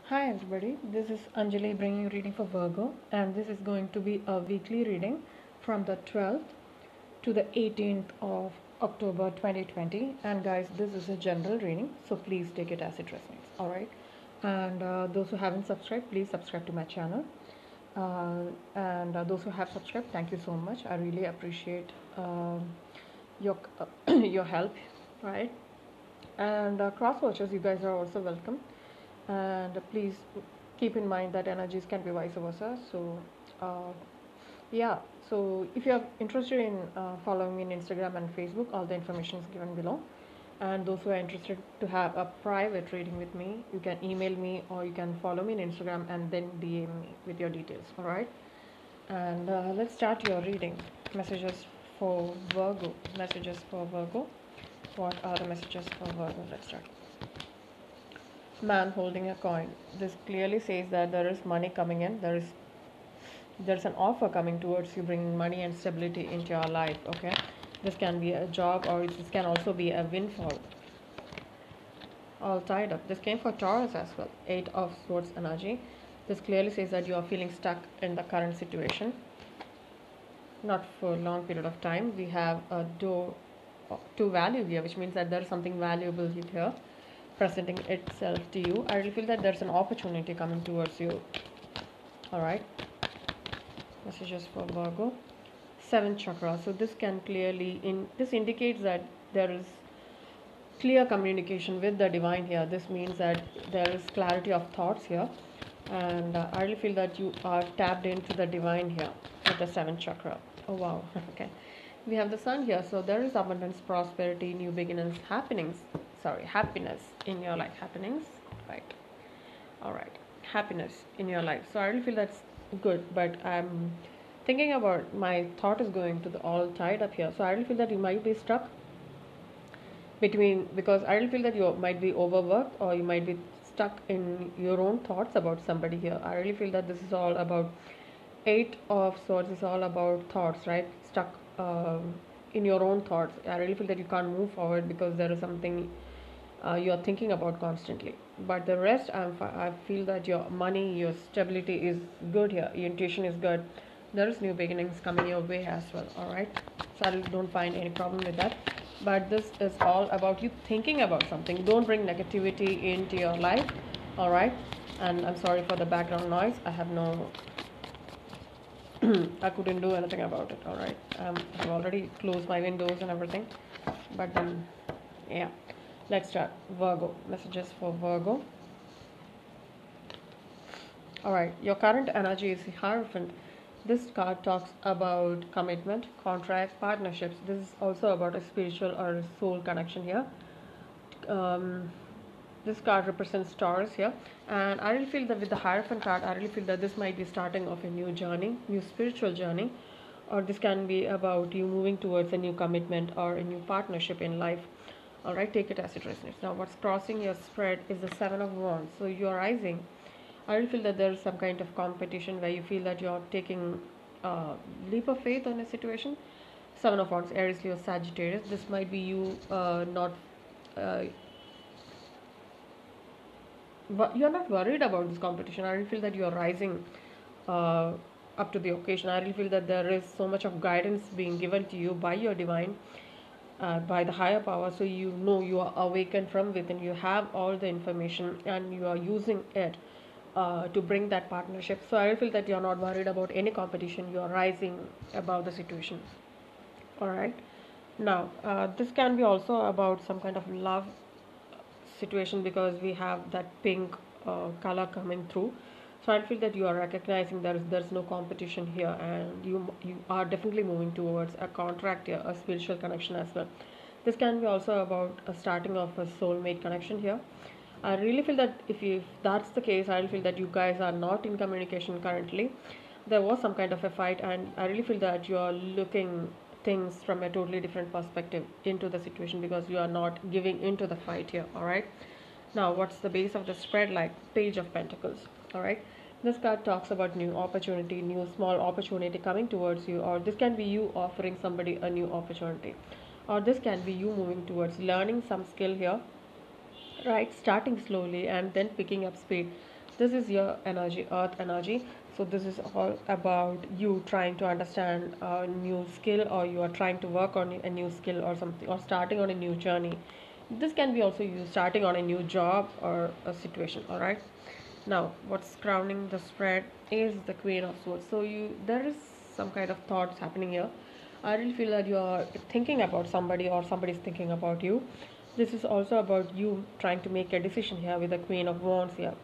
Hi everybody, this is Anjali bringing you reading for Virgo, and this is going to be a weekly reading from the 12th to the 18th of October 2020. And guys, this is a general reading, so please take it as it resonates. All right, and those who haven't subscribed, please subscribe to my channel. And those who have subscribed, thank you so much. I really appreciate your your help, right? And cross watchers, you guys are also welcome. And please keep in mind that energies can be vice versa. So uh, yeah, so if you're interested in following me on Instagram and Facebook, all the information is given below. And those who are interested to have a private reading with me, you can email me or you can follow me on Instagram and then DM me with your details. All right, and let's start your reading. Messages for Virgo. Messages for Virgo. What are the messages for Virgo? Let's start. Man holding a coin. This clearly says that there is money coming in. There's an offer coming towards you, bringing money and stability into your life. Okay, this can be a job or this can also be a windfall. All tied up. This came for Taurus as well. Eight of Swords energy. This clearly says that you are feeling stuck in the current situation, not for a long period of time. We have a door to value here, which means that there's something valuable here presenting itself to you. I really feel that there's an opportunity coming towards you. All right. Messages for Virgo. Seventh chakra. So this can clearly this indicates that there is clear communication with the divine here. This means that there is clarity of thoughts here, and I really feel that you are tapped into the divine here with the seventh chakra. Oh wow. Okay. We have the sun here, so there is abundance, prosperity, new beginnings, happiness in your life. Happenings, right? All right, happiness in your life. So I really feel that's good, but I'm thinking about, my thought is going to the all tied up here. So I really feel that you might be stuck between, because I really feel that you might be overworked or you might be stuck in your own thoughts about somebody here. I really feel that this is all about Eight of Swords is all about thoughts, right? Stuck in your own thoughts. I really feel that you can't move forward because there is something you are thinking about constantly. But the rest, I feel that your money, your stability is good here. Your intuition is good. There is new beginnings coming your way as well. All right. So I don't find any problem with that. But this is all about you thinking about something. Don't bring negativity into your life. All right. And I'm sorry for the background noise. I have no I couldn't do anything about it. All right, I've already closed my windows and everything, but then, yeah, let's start. Virgo, messages for Virgo. All right, your current energy is Hierophant. This card talks about commitment, contract, partnerships. This is also about a spiritual or a soul connection here. Um, this card represents Taurus here, and I really feel that with the Hierophant card, I really feel that this might be starting of a new journey, new spiritual journey, or this can be about you moving towards a new commitment or a new partnership in life. All right, take it as it resonates. Now, what's crossing your spread is the Seven of Wands. So you are rising. I really feel that there is some kind of competition where you feel that you're taking a leap of faith on a situation. Seven of Wands, Aries, Leo, Sagittarius. This might be you not uh, you're not worried about this competition. I really feel that you're rising uh, up to the occasion. I really feel that there is so much of guidance being given to you by your divine, by the higher power. So you know you are awakened from within. You have all the information and you are using it to bring that partnership. So I feel that you're not worried about any competition. You are rising above the situation. All right. Now, this can be also about some kind of love situation because we have that pink color coming through. So I feel that you are recognizing there's no competition here, and you are definitely moving towards a contract here, a spiritual connection as well. This can be also about a starting of a soulmate connection here. I really feel that if that's the case, I feel that you guys are not in communication currently. There was some kind of a fight, and I really feel that you are looking things from a totally different perspective into the situation because you are not giving into the fight here. All right. Now, what's the base of the spread like? Page of Pentacles. All right. This card talks about new opportunity, new small opportunity coming towards you, or this can be you offering somebody a new opportunity, or this can be you moving towards learning some skill here, right? Starting slowly and then picking up speed. This is your energy, earth energy. So this is all about you trying to understand a new skill, or you are trying to work on a new skill or something, or starting on a new journey. This can be also you starting on a new job or a situation. All right. Now, what's crowning the spread is the Queen of Swords. So there is some kind of thoughts happening here. I really feel that you are thinking about somebody, or somebody is thinking about you. This is also about you trying to make a decision here with the Queen of Wands here.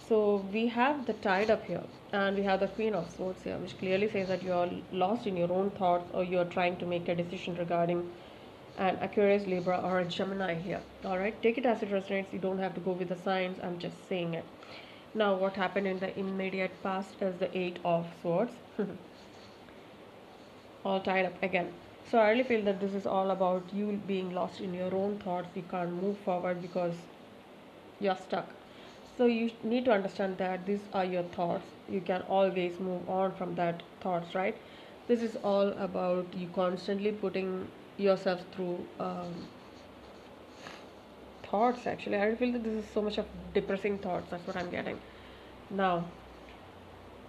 So we have the Tide up here, and we have the Queen of Swords here, which clearly says that you are lost in your own thoughts, or you are trying to make a decision regarding an Aquarius, Libra, or a Gemini here. All right, take it as it resonates. You don't have to go with the signs. I'm just saying it. Now, what happened in the immediate past is the Eight of Swords, all tied up again. So I really feel that this is all about you being lost in your own thoughts. You can't move forward because you're stuck. So you need to understand that these are your thoughts. You can always move on from that thoughts, right? This is all about you constantly putting yourself through thoughts. Actually, I feel that this is so much of depressing thoughts. That's what I'm getting now.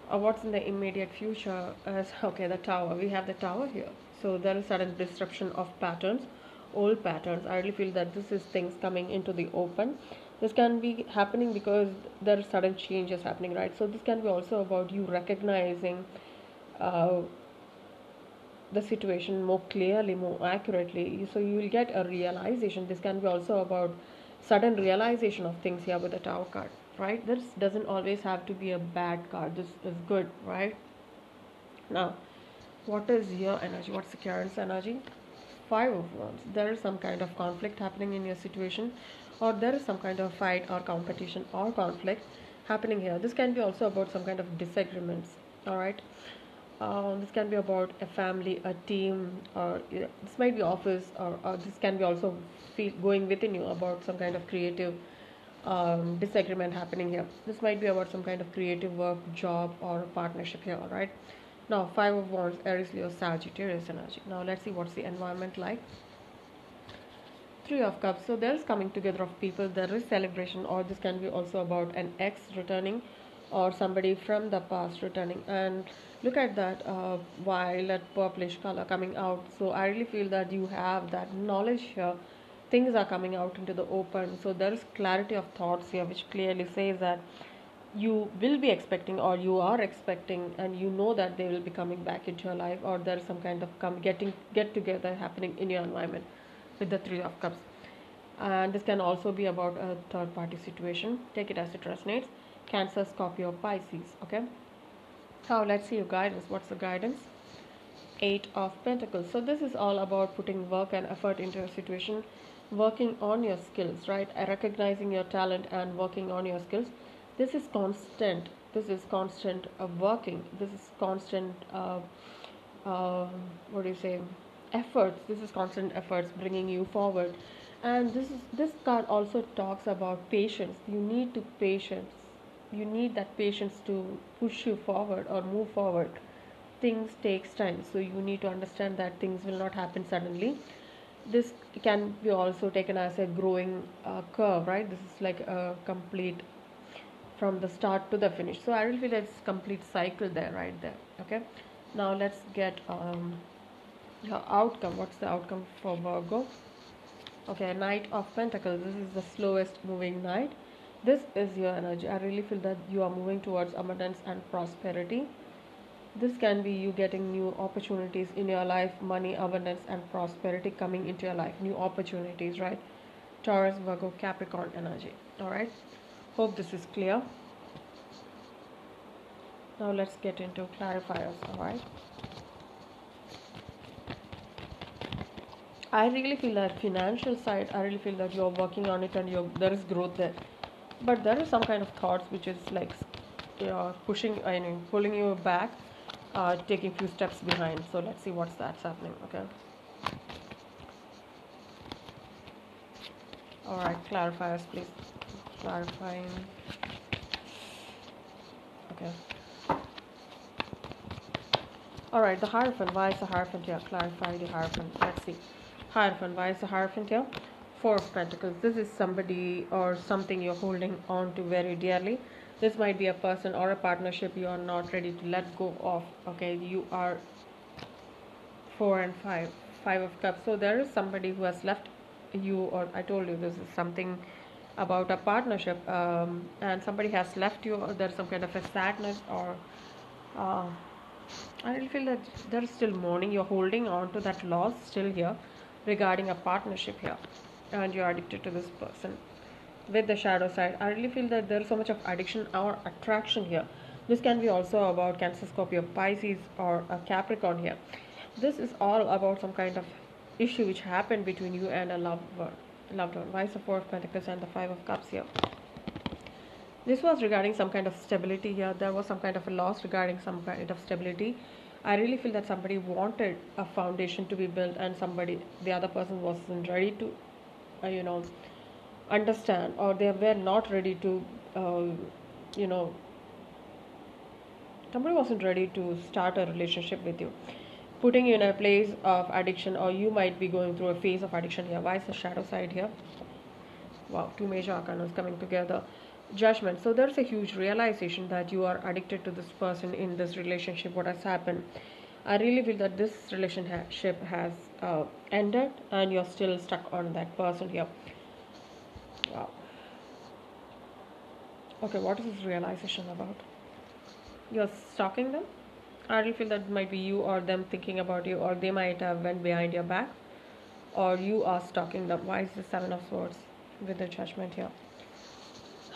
What's in the immediate future is okay, the Tower. We have the Tower here. So there is sudden disruption of patterns, old patterns. I really feel that this is things coming into the open. This can be happening because there are sudden changes happening, right? So this can be also about you recognizing uh, the situation more clearly, more accurately. So you will get a realization. This can be also about sudden realization of things here with the Tower card, right? This doesn't always have to be a bad card. This is good, right? Now, what is your energy? What's the current energy? Five of Wands. There is some kind of conflict happening in your situation, or there is some kind of fight or competition or conflict happening here. This can be also about some kind of disagreements. All right. This can be about a family, a team, or this might be office, or this can be also going within you about some kind of creative disagreement happening here. This might be about some kind of creative work, job, or partnership here. All right. Now, Five of Wands, Aries, Leo, Sagittarius energy. Now, let's see what's the environment like. Three of Cups. So there is coming together of people. There is celebration, or this can be also about an ex returning, or somebody from the past returning. And look at that violet purplish color coming out. So I really feel that you have that knowledge here. Things are coming out into the open. So there is clarity of thoughts here, which clearly says that you will be expecting, or you are expecting, and you know that they will be coming back into your life, or there is some kind of get together happening in your environment with the Three of Cups. And this can also be about a third party situation. Take it as it resonates. Cancer, Scorpio, Pisces. Okay, now let's see your guidance. What's the guidance? Eight of Pentacles. So this is all about putting work and effort into a situation, working on your skills, right? Recognizing your talent and working on your skills. This is constant. This is constant working. This is constant. What do you say? Efforts. This is constant efforts bringing you forward. And this card also talks about patience. You need to patience. You need that patience to push you forward or move forward. Things takes time, so you need to understand that things will not happen suddenly. This can be also taken as a growing curve, right? This is like a complete from the start to the finish. So I really feel it's complete cycle there, right there. Okay, now let's get your outcome. What's the outcome for Virgo? Okay, Knight of Pentacles. This is the slowest moving knight. This is your energy. I really feel that you are moving towards abundance and prosperity. This can be you getting new opportunities in your life, money, abundance, and prosperity coming into your life. New opportunities, right? Taurus, Virgo, Capricorn energy. All right. Hope this is clear. Now let's get into clarifiers. All right. I really feel that financial side, I really feel that you're working on it, and there is growth there. But there is some kind of thoughts which is like pushing, I mean, pulling you back, taking few steps behind. So let's see what's that's happening. Okay. All right, clarifiers, please. Clarifying. Okay. All right, the Hierophant. Why is the Hierophant here? Clarify the Hierophant. Let's see. Hierophant. Why is the Hierophant here? Four of Pentacles. This is somebody or something you're holding on to very dearly. This might be a person or a partnership you are not ready to let go of. Okay, you are 4 and 5, 5 of Cups. So there is somebody who has left you, or I told you this is something about a partnership, and somebody has left you, or there's some kind of a sadness, or uh, I really feel that there's still mourning. You're holding on to that loss still here regarding a partnership here, and you're addicted to this person. With the shadow side, I really feel that there's so much of addiction or attraction here. This can be also about Cancer, Scorpio, Pisces, or a Capricorn here. This is all about some kind of issue which happened between you and a loved one. Loved one. Why is the Four of Pentacles and the Five of Cups here? This was regarding some kind of stability here. There was some kind of a loss regarding some kind of stability. I really feel that somebody wanted a foundation to be built, and the other person wasn't ready to, understand, or they were not ready to, you know, somebody wasn't ready to start a relationship with you, putting you in a place of addiction, or you might be going through a phase of addiction here. Why is the shadow side here? Wow, two major arcana coming together. Judgment. So there's a huge realization that you are addicted to this person in this relationship. What has happened? I really feel that this relationship has ended, and you're still stuck on that person here. Wow. Okay, what is this realization about? You're stalking them? I really feel that might be you or them thinking about you, or they might have went behind your back, or you are stalking them. Why is the Seven of Swords with the Judgment here?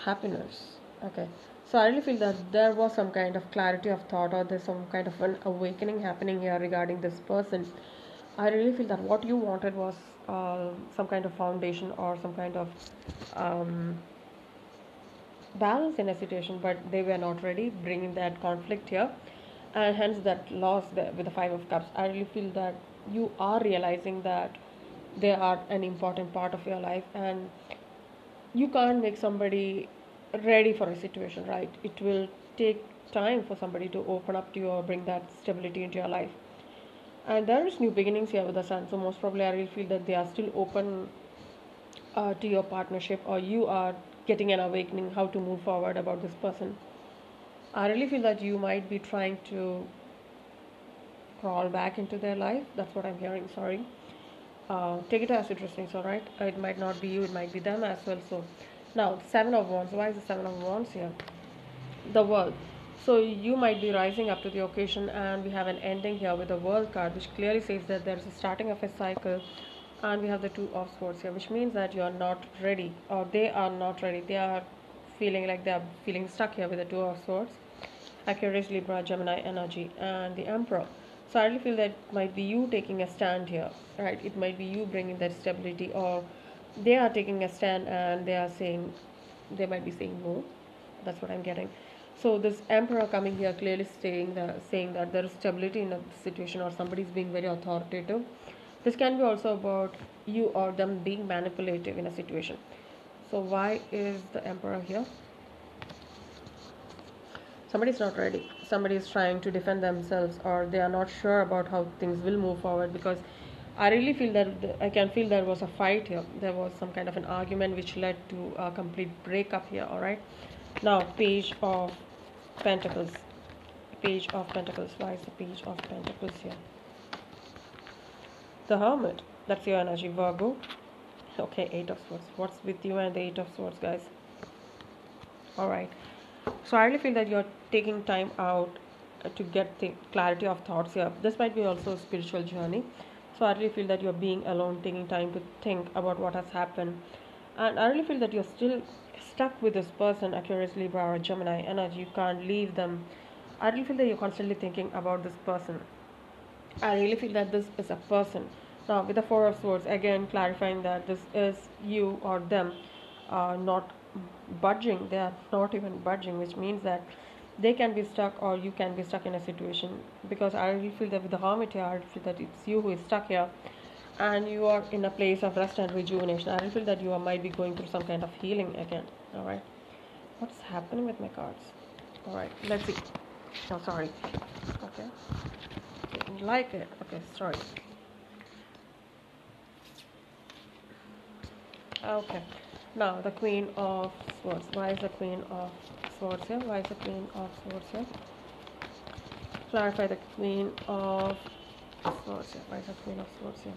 Happiness. Okay, so I really feel that there was some kind of clarity of thought, or there's some kind of an awakening happening here regarding this person. I really feel that what you wanted was some kind of foundation, or some kind of um, balance in a situation, but they were not ready, bringing that conflict here, and hence that loss there with the Five of Cups. I really feel that you are realizing that they are an important part of your life, and you can't make somebody ready for a situation, right? It will take time for somebody to open up to you or bring that stability into your life. And there is new beginnings here with the Sun, so most probably I really feel that they are still open to your partnership, or you are getting an awakening how to move forward about this person. I really feel that you might be trying to crawl back into their life. That's what I'm hearing. Sorry. Take it as interesting, all right? It might not be you, it might be them as well. So now, Seven of Wands. Why is the Seven of Wands here? The World. So you might be rising up to the occasion, and we have an ending here with the World card, which clearly says that there is a starting of a cycle, and we have the Two of Swords here, which means that you are not ready, or they are not ready. They are feeling like they are feeling stuck here with the Two of Swords. Aquarius, Libra, Gemini energy, and the Emperor. So I really feel that might be you taking a stand here, right? It might be you bringing that stability, or they are taking a stand and they might be saying no. That's what I'm getting. So this Emperor coming here clearly saying that there is stability in a situation, or somebody is being very authoritative. This can be also about you or them being manipulative in a situation. So why is the Emperor here? Somebody is not ready. Somebody is trying to defend themselves, or they are not sure about how things will move forward, because I really feel that I can feel there was a fight here. There was some kind of an argument which led to a complete breakup here. All right. Now, Page of Pentacles. Page of Pentacles. Why is the Page of Pentacles here? The Hermit. That's your energy, Virgo. Okay, Eight of Swords. What's with you and the Eight of Swords, guys? All right. So I really feel that you're taking time out to get the clarity of thoughts here. This might be also a spiritual journey. So I really feel that you're being alone, taking time to think about what has happened. And I really feel that you're still stuck with this person, Aquarius, Libra, or Gemini energy. You can't leave them. I really feel that you're constantly thinking about this person. I really feel that this is a person. Now, with the Four of Swords, again clarifying that this is you or them, not budging. They are not even budging, which means that they can be stuck, or you can be stuck in a situation. Because I really feel that with the Hermit here, I feel that it's you who is stuck here, and you are in a place of rest and rejuvenation. I really feel that you might be going through some kind of healing again. All right, what's happening with my cards? All right, let's see. Oh, sorry. Okay, didn't like it. Okay, sorry. Okay. Now the Queen of Swords. Why is the Queen of Swords here? Why is the Queen of Swords here? Clarify the Queen of Swords here. Why is the Queen of Swords here?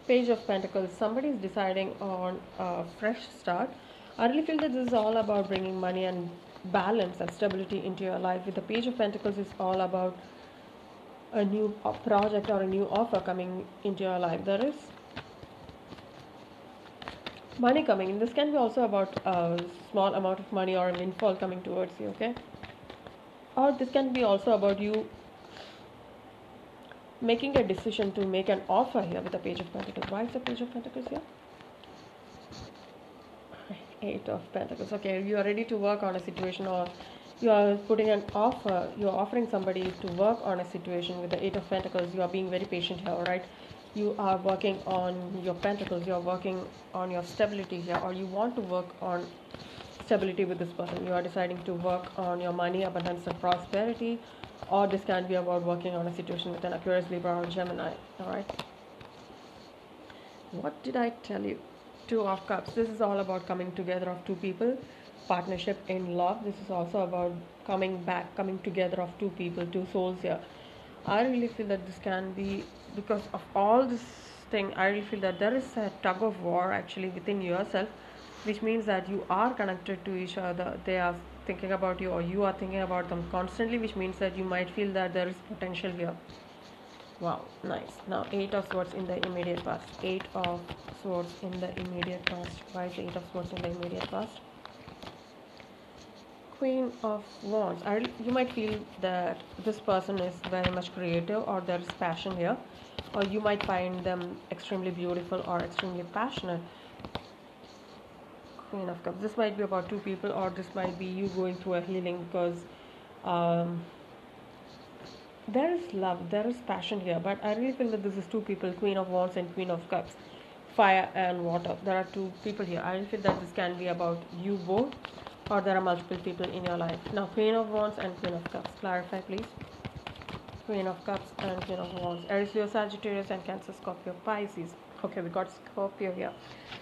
Page of Pentacles. Somebody is deciding on a fresh start. I really feel that this is all about bringing money and balance and stability into your life. With the Page of Pentacles, it's all about a new project or a new offer coming into your life. There is money coming in. This can be also about a small amount of money or a windfall coming towards you, okay? Or this can be also about you making a decision to make an offer here with the Page of Pentacles. Why is the Page of Pentacles here? Eight of Pentacles. Okay, you are ready to work on a situation, or you are putting an offer, you are offering somebody to work on a situation with the Eight of Pentacles. You are being very patient here, right? You are working on your pentacles, you are working on your stability here, or you want to work on stability with this person. You are deciding to work on your money, abundance, and prosperity, or this can be about working on a situation with an Aquarius, Libra, or Gemini. All right. What did I tell you? Two of Cups. This is all about coming together of two people, partnership in love. This is also about coming together of two people, two souls here. I really feel that this can be because of all this thing. I really feel that there is a tug of war actually within yourself, which means that you are connected to each other. They are thinking about you, or you are thinking about them constantly, which means that you might feel that there is potential here. Wow, nice. Now, Eight of Swords in the immediate past. Eight of Swords in the immediate past. Why is the Eight of Swords in the immediate past? Queen of Wands. You might feel that this person is very much creative, or there is passion here, or you might find them extremely beautiful or extremely passionate. Queen of Cups. This might be about two people, or this might be you going through a healing because there is love, there is passion here. But I really feel that this is two people, Queen of Wands and Queen of Cups, fire and water. There are two people here. I really feel that this can be about you both, or there are multiple people in your life. Now, Queen of Wands and Queen of Cups. Clarify, please. Queen of Cups and Queen of Wands. Aries, Leo, Sagittarius, and Cancer, Scorpio, Pisces. Okay, we got Scorpio here.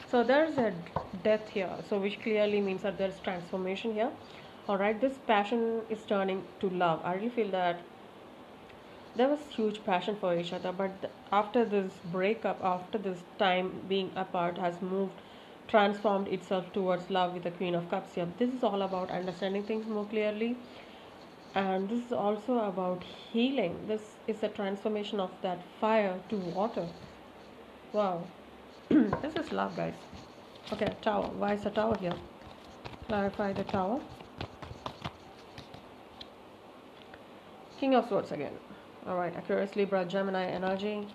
So there's a death here, so which clearly means that there's transformation here. All right, this passion is turning to love. I really feel that there was huge passion for each other, but after this breakup, after this time being apart, has transformed itself towards love with the Queen of Cups here. This is all about understanding things more clearly, and this is also about healing. This is a transformation of that fire to water. Wow. This is love, guys. Okay, Tower. Why is the Tower here? Clarify the Tower. King of Swords again. Alright, Aquarius, Libra, Gemini energy,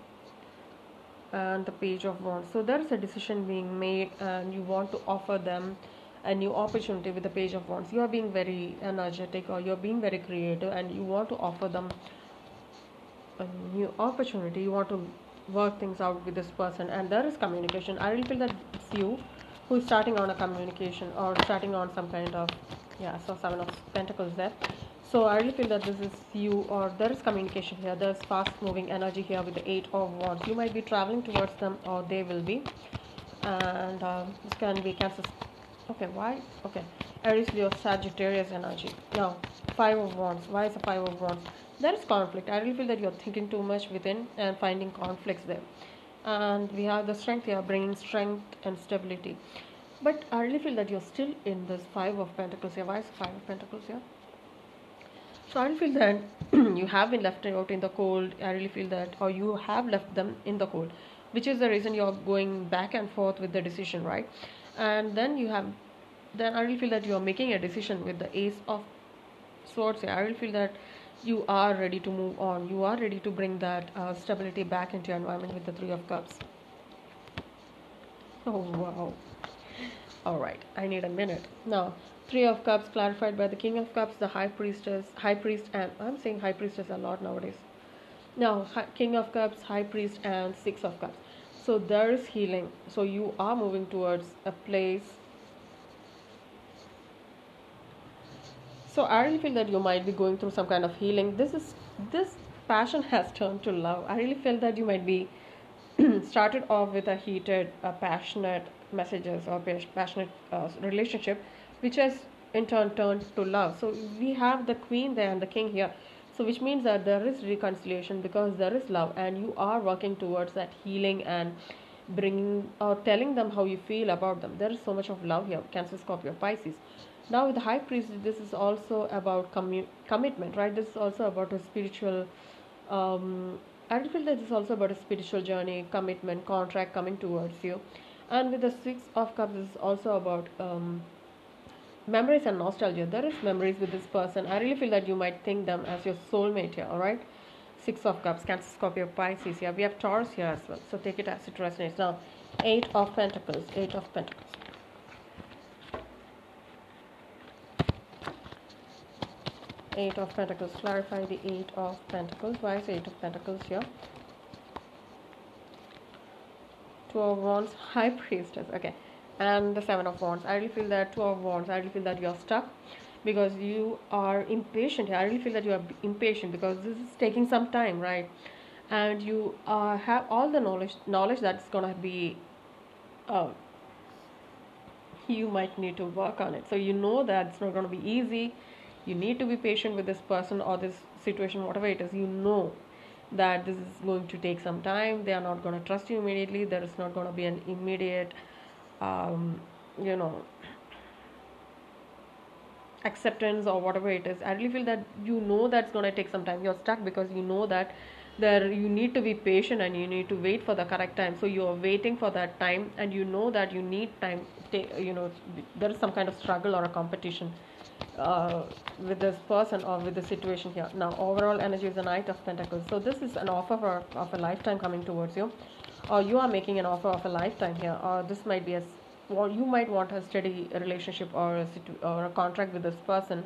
and the Page of Wands. So there is a decision being made, and you want to offer them a new opportunity with the Page of Wands. You are being very energetic, or you're being very creative, and you want to offer them a new opportunity. You want to work things out with this person, and there is communication. I really feel that it's you who is starting on a communication, or starting on some kind of, yeah, so Seven of Pentacles there. So I really feel that this is you, or there is communication here. There's fast moving energy here with the Eight of Wands. You might be traveling towards them, or they will be. And this can be Cancer. Okay, why? Okay, Aries, Leo, Sagittarius energy. Now, Five of Wands. Why is the Five of Wands? There is conflict. I really feel that you're thinking too much within and finding conflicts there. And we have the Strength here, bringing strength and stability. But I really feel that you're still in this Five of Pentacles here. Why is the Five of Pentacles here? So I really feel that you have been left out in the cold. I really feel that, or you have left them in the cold, which is the reason you're going back and forth with the decision, right? And then I really feel that you're making a decision with the Ace of Swords here. I really feel that you are ready to move on. You are ready to bring that stability back into your environment with the Three of Cups. Oh, wow. All right, I need a minute. Now, Three of Cups clarified by the King of Cups, the High Priest, and I'm saying High Priestess a lot nowadays. Now, King of Cups, High Priest, and Six of Cups. So there is healing. So you are moving towards a place. So I really feel that you might be going through some kind of healing. This passion has turned to love. I really feel that you might be started off with a heated, passionate messages or passionate relationship, which has in turn turned to love. So we have the queen there and the king here. So which means that there is reconciliation because there is love, and you are working towards that healing and bringing or telling them how you feel about them. There is so much of love here. Cancer, Scorpio, Pisces. Now with the high priest, this is also about commitment, right? This is also about a spiritual. I feel that it's also about a spiritual journey, commitment, contract coming towards you. And with the Six of Cups, this is also about memories and nostalgia. There is memories with this person. I really feel that you might think them as your soulmate here, alright? Six of Cups, Cancer, Scorpio, Pisces here. We have Taurus here as well. So take it as it resonates. Now, Eight of Pentacles, Eight of Pentacles. Eight of Pentacles. Clarify the Eight of Pentacles. Why is Eight of Pentacles here? Two of Wands, High Priestess. Okay. And the Seven of Wands. I really feel that Two of Wands. I really feel that you're stuck because you are impatient. I really feel that you are impatient because this is taking some time, right? And you have all the knowledge that's gonna be. You might need to work on it. So you know that it's not gonna be easy. You need to be patient with this person or this situation, whatever it is. You know that this is going to take some time. They are not going to trust you immediately. There is not going to be an immediate you know acceptance or whatever it is. I really feel that you know that's going to take some time. You're stuck because you know that there you need to be patient and you need to wait for the correct time. So you're waiting for that time, and you know that you need time. There is some kind of struggle or a competition with this person or with the situation here. Now, overall energy is the Knight of Pentacles. So this is an offer of a lifetime coming towards you, or you are making an offer of a lifetime here, or this might be well, you might want a steady relationship or or a contract with this person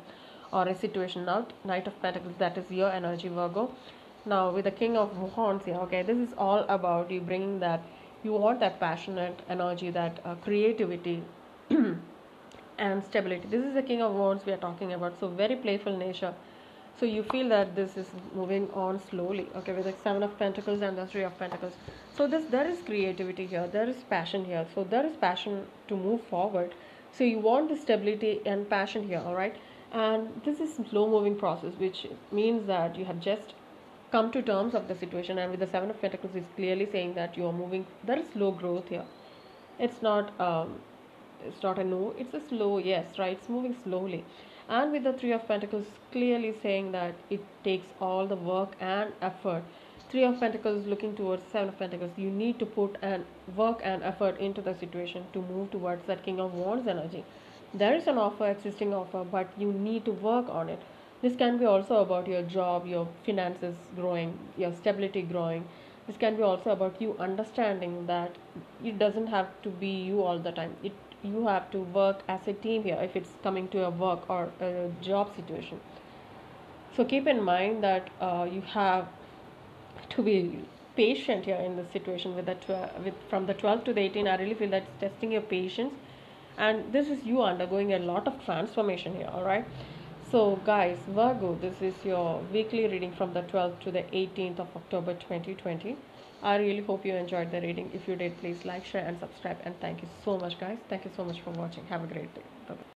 or a situation. Now, Knight of Pentacles, that is your energy, Virgo. Now, with the King of Wands here, okay, this is all about you bringing that, you want that passionate energy, that creativity and stability. This is the King of Wands we are talking about. So very playful nature. So you feel that this is moving on slowly. Okay, with the Seven of Pentacles and the Three of Pentacles. So there is creativity here. There is passion here. So there is passion to move forward. So you want the stability and passion here, all right? And this is slow moving process, which means that you have just come to terms of the situation. And with the Seven of Pentacles is clearly saying that you are moving. There is slow growth here. It's not it's not a no, it's a slow yes, right? It's moving slowly. And with the Three of Pentacles clearly saying that it takes all the work and effort. Three of Pentacles looking towards Seven of Pentacles. You need to put and work and effort into the situation to move towards that King of Wands energy. There is an offer, existing offer, but you need to work on it. This can be also about your job, your finances growing, your stability growing. This can be also about you understanding that it doesn't have to be you all the time. You have to work as a team here if it's coming to a work or a job situation. So keep in mind that you have to be patient here in this situation with with from the 12 to the 18. I really feel that it's testing your patience, and this is you undergoing a lot of transformation here, all right? So guys, Virgo, this is your weekly reading from the 12th to the 18th of October 2020. I really hope you enjoyed the reading. If you did, please like, share and subscribe, and thank you so much guys. Thank you so much for watching. Have a great day. Bye-bye.